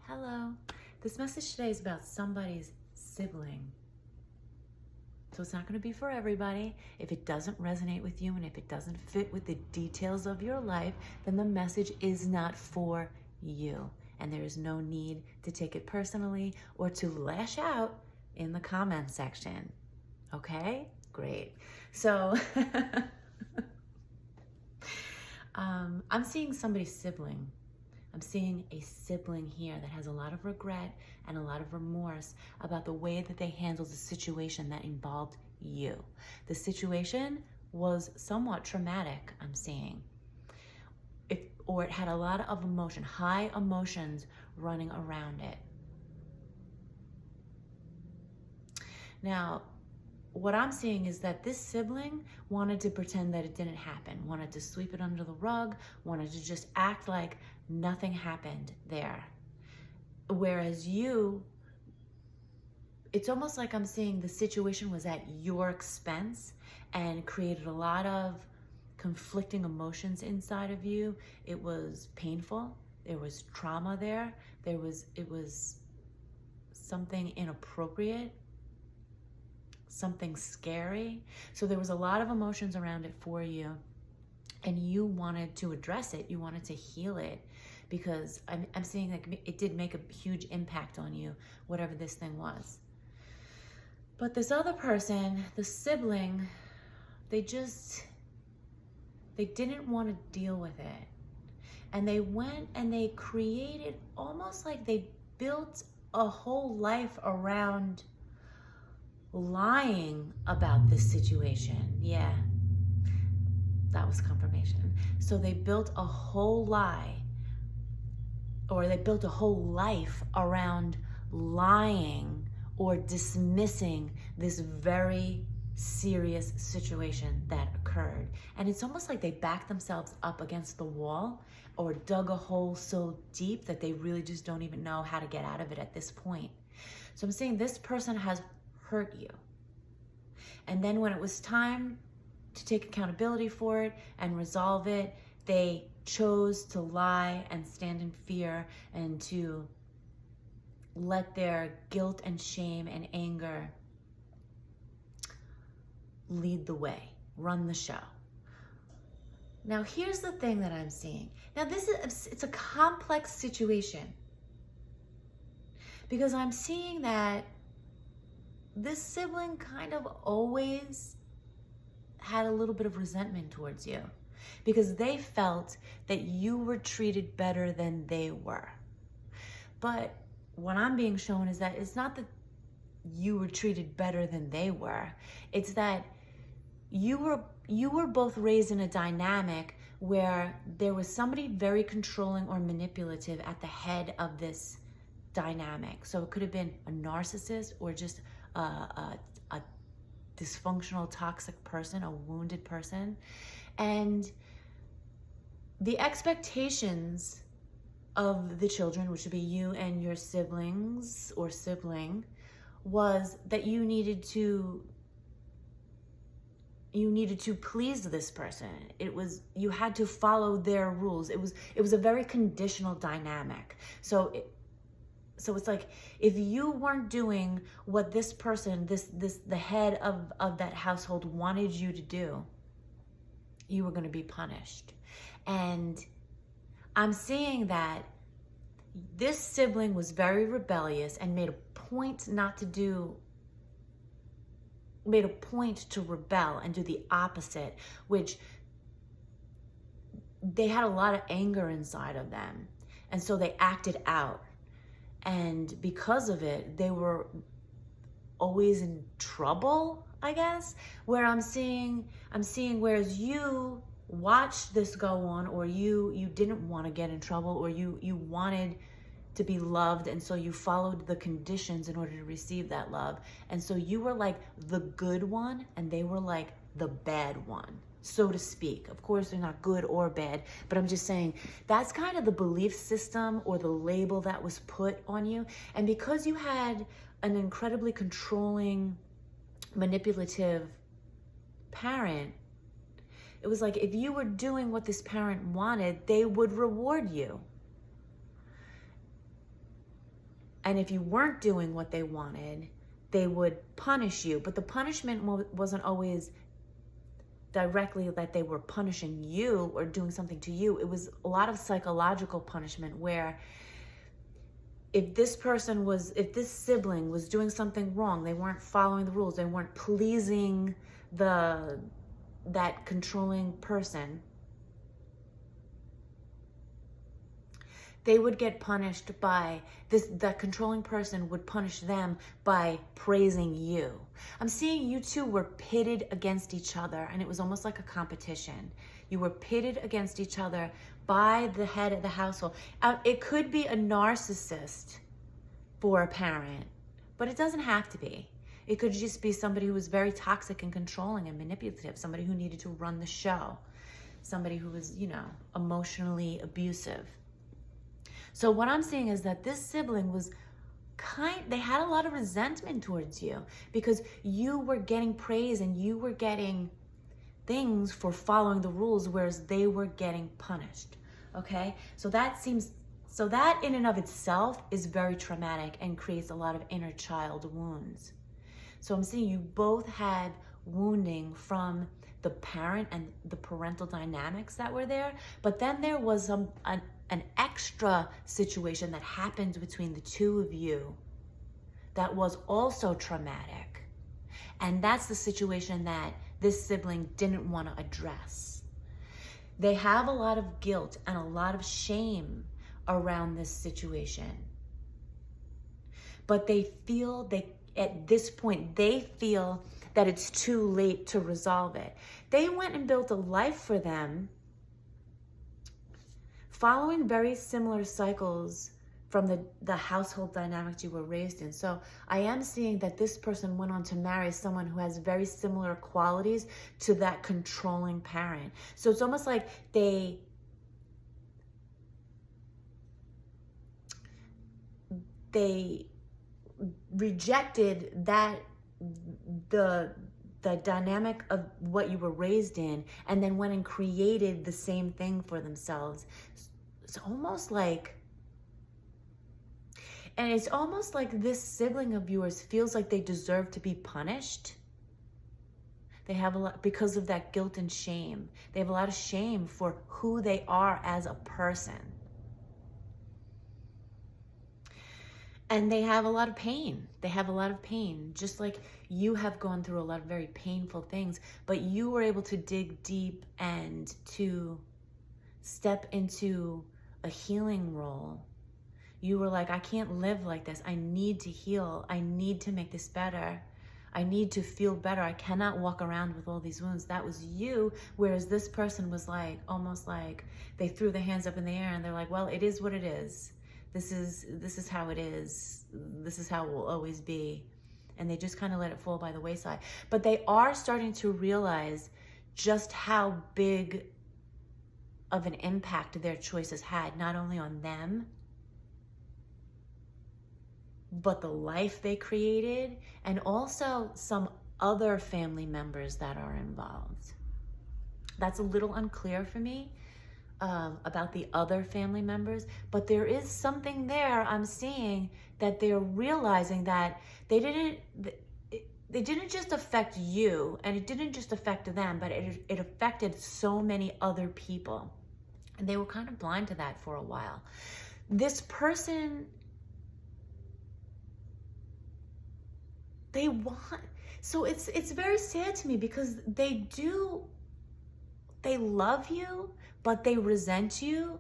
Hello. This message today is about somebody's sibling. So it's not going to be for everybody. If it doesn't resonate with you and if it doesn't fit with the details of your life, then the message is not for you. And there is no need to take it personally or to lash out in the comment section. Okay? Great. So I'm seeing somebody's sibling. I'm seeing a sibling here that has a lot of regret and a lot of remorse about the way that they handled the situation that involved you. The situation was somewhat traumatic, I'm seeing. Or it had a lot of emotion, high emotions running around it. Now, what I'm seeing is that this sibling wanted to pretend that it didn't happen, wanted to sweep it under the rug, wanted to just act like nothing happened there. Whereas you, it's almost like I'm seeing the situation was at your expense and created a lot of conflicting emotions inside of you. It was painful. There was trauma there. It was something inappropriate, something scary. So there was a lot of emotions around it for you, and you wanted to address it. You wanted to heal it, because I'm seeing like it did make a huge impact on you, whatever this thing was. But this other person, the sibling, they didn't want to deal with it. And they went and they created, almost like they built a whole life around lying about this situation. Yeah, that was confirmation. So they built a whole lie, or they built a whole life around lying or dismissing this very serious situation that occurred. And it's almost like they backed themselves up against the wall or dug a hole so deep that they really just don't even know how to get out of it at this point. So I'm saying this person has hurt you. And then when it was time to take accountability for it and resolve it, they chose to lie and stand in fear and to let their guilt and shame and anger lead the way, run the show. Now, here's the thing that I'm seeing. Now, it's a complex situation, because I'm seeing that this sibling kind of always had a little bit of resentment towards you, because they felt that you were treated better than they were. But what I'm being shown is that it's not that you were treated better than they were. It's that you were both raised in a dynamic where there was somebody very controlling or manipulative at the head of this dynamic. So it could have been a narcissist or just a dysfunctional, toxic person, a wounded person. And the expectations of the children, which would be you and your siblings or sibling, was that you needed to please this person. You had to follow their rules. It was a very conditional dynamic. So it's like, if you weren't doing what this person, the head of that household wanted you to do, you were going to be punished. And I'm seeing that this sibling was very rebellious and made a point to rebel and do the opposite, which they had a lot of anger inside of them. And so they acted out. And because of it, they were always in trouble, I guess. Where I'm seeing whereas you watched this go on, or you didn't want to get in trouble, or you wanted to be loved, and so you followed the conditions in order to receive that love. And so you were like the good one, and they were like the bad one, so to speak. Of course, they're not good or bad, but I'm just saying that's kind of the belief system or the label that was put on you. And because you had an incredibly controlling, manipulative parent, it was like if you were doing what this parent wanted, they would reward you. And if you weren't doing what they wanted, they would punish you. But the punishment wasn't always directly that they were punishing you or doing something to you. It was a lot of psychological punishment where if this sibling was doing something wrong, they weren't following the rules, they weren't pleasing that controlling person, they would get punished by that controlling person would punish them by praising you. I'm seeing you two were pitted against each other, and it was almost like a competition. You were pitted against each other by the head of the household. It could be a narcissist for a parent, but it doesn't have to be. It could just be somebody who was very toxic and controlling and manipulative, somebody who needed to run the show, somebody who was, emotionally abusive. So what I'm seeing is that this sibling was they had a lot of resentment towards you because you were getting praise and you were getting things for following the rules, whereas they were getting punished. Okay? So that in and of itself is very traumatic and creates a lot of inner child wounds. So I'm seeing you both had wounding from the parent and the parental dynamics that were there, but then there was an extra situation that happened between the two of you that was also traumatic. And that's the situation that this sibling didn't want to address. They have a lot of guilt and a lot of shame around this situation. But at this point, they feel that it's too late to resolve it. They went and built a life for them following very similar cycles from the household dynamics you were raised in. So I am seeing that this person went on to marry someone who has very similar qualities to that controlling parent. So it's almost like they rejected the dynamic of what you were raised in, and then went and created the same thing for themselves. It's almost like this sibling of yours feels like they deserve to be punished. They have a lot, because of that guilt and shame. They have a lot of shame for who they are as a person. And they have a lot of pain. Just like you have gone through a lot of very painful things, but you were able to dig deep and to step into a healing role. You were like, I can't live like this. I need to heal. I need to make this better. I need to feel better. I cannot walk around with all these wounds. That was you, whereas this person was like, almost like they threw their hands up in the air and they're like, well, it is what it is. This is how it is. This is how it will always be. And they just kind of let it fall by the wayside. But they are starting to realize just how big of an impact their choices had, not only on them, but the life they created, and also some other family members that are involved. That's a little unclear for me. About the other family members, but there is something there I'm seeing that they're realizing that they didn't just affect you, and it didn't just affect them, but it affected so many other people, and they were kind of blind to that for a while. This person, so it's very sad to me because they love you, but they resent you.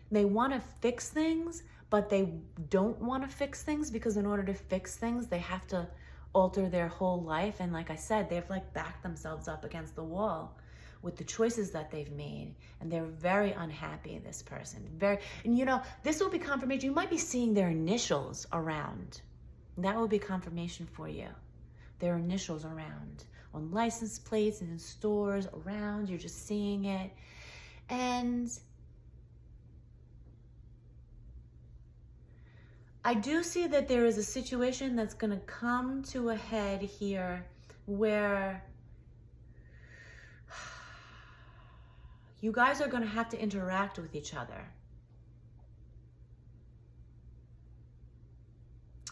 They want to fix things, but they don't want to fix things because in order to fix things, they have to alter their whole life. And like I said, they've like backed themselves up against the wall with the choices that they've made. And they're very unhappy, this person. And this will be confirmation. You might be seeing their initials around. That will be confirmation for you. Their initials around. On license plates and in stores around, you're just seeing it. And I do see that there is a situation that's going to come to a head here where you guys are going to have to interact with each other.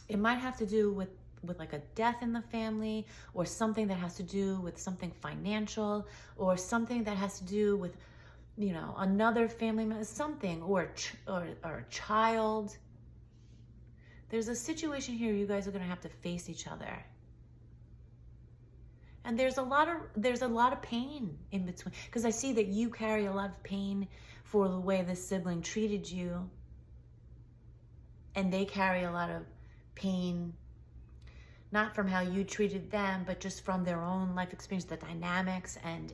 It might have to do with like a death in the family, or something that has to do with something financial, or something that has to do with, you know, another family member, something, or a child. There's a situation here you guys are going to have to face each other. And there's a lot of pain in between, because I see that you carry a lot of pain for the way this sibling treated you, and they carry a lot of pain not from how you treated them, but just from their own life experience, the dynamics and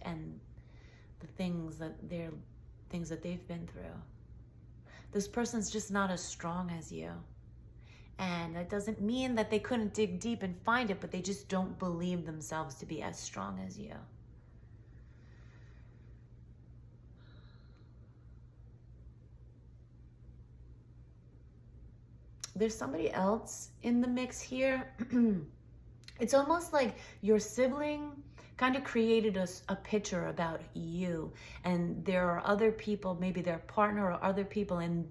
the things that they've been through. This person's just not as strong as you. And that doesn't mean that they couldn't dig deep and find it, but they just don't believe themselves to be as strong as you. There's somebody else in the mix here. It's almost like your sibling kind of created a picture about you, and there are other people, maybe their partner or other people in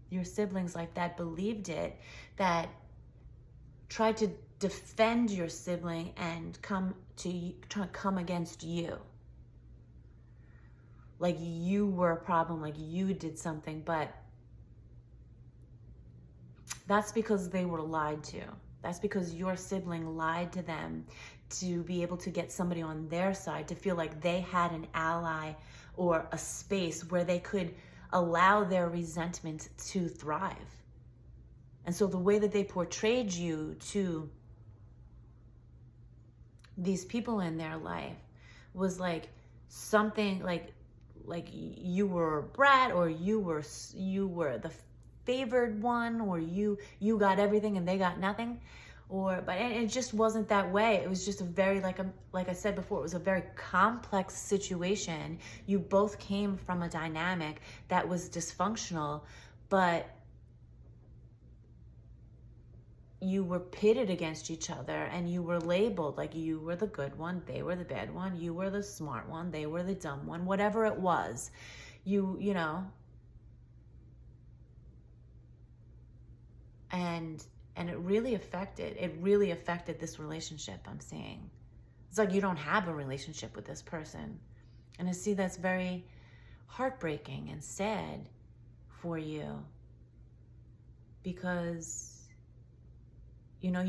your siblings' life that believed it, that tried to defend your sibling and try to come against you. Like you were a problem, like you did something, but that's because they were lied to. That's because your sibling lied to them to be able to get somebody on their side, to feel like they had an ally or a space where they could allow their resentment to thrive. And so the way that they portrayed you to these people in their life was like something like you were a brat, or you were the favored one, or you got everything and they got nothing, but it just wasn't that way. It was just a very, like I said before, it was a very complex situation. You both came from a dynamic that was dysfunctional, but you were pitted against each other, and you were labeled like you were the good one, they were the bad one, you were the smart one, they were the dumb one, whatever it was. You know, and it really affected this relationship. I'm seeing it's like you don't have a relationship with this person, and I see that's very heartbreaking and sad for you, because you know,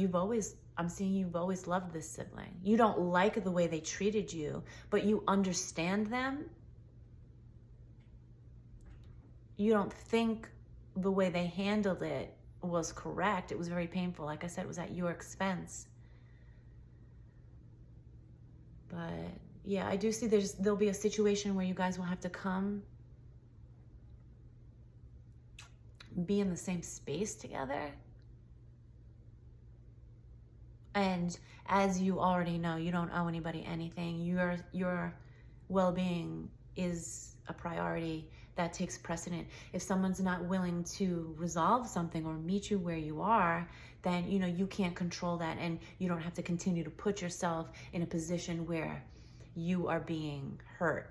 I'm seeing you've always loved this sibling. You don't like the way they treated you, but you understand them. You don't think the way they handled it was correct. It was very painful. Like I said, it was at your expense. But yeah, I do see there'll be a situation where you guys will have to be in the same space together. And as you already know, you don't owe anybody anything. Your well-being is a priority that takes precedent. If someone's not willing to resolve something or meet you where you are, then you know you can't control that, and you don't have to continue to put yourself in a position where you are being hurt.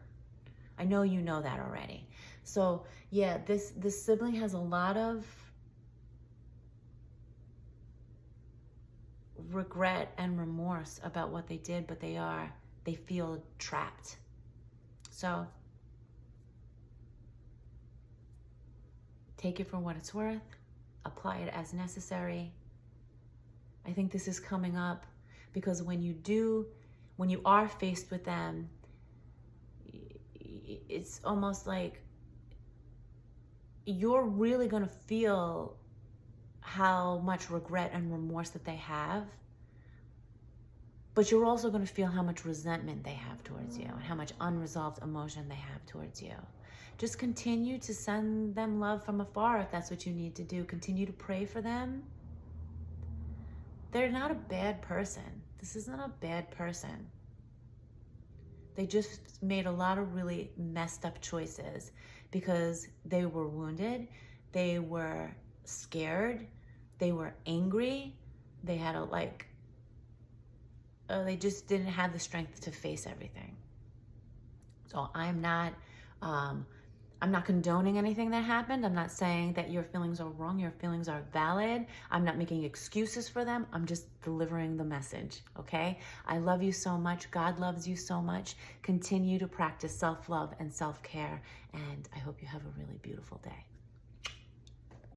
I know you know that already. So yeah, this sibling has a lot of regret and remorse about what they did, but they feel trapped. So take it for what it's worth, apply it as necessary. I think this is coming up because when you are faced with them, it's almost like you're really going to feel how much regret and remorse that they have, but you're also going to feel how much resentment they have towards you and how much unresolved emotion they have towards you. Just continue to send them love from afar if that's what you need to do. Continue to pray for them. They're not a bad person. This isn't a bad person. They just made a lot of really messed up choices because they were wounded, they were scared, they were angry, they had they just didn't have the strength to face everything. So I'm not I'm not condoning anything that happened. I'm not saying that your feelings are wrong. Your feelings are valid. I'm not making excuses for them. I'm just delivering the message, okay? I love you so much. God loves you so much. Continue to practice self-love and self-care, and I hope you have a really beautiful day.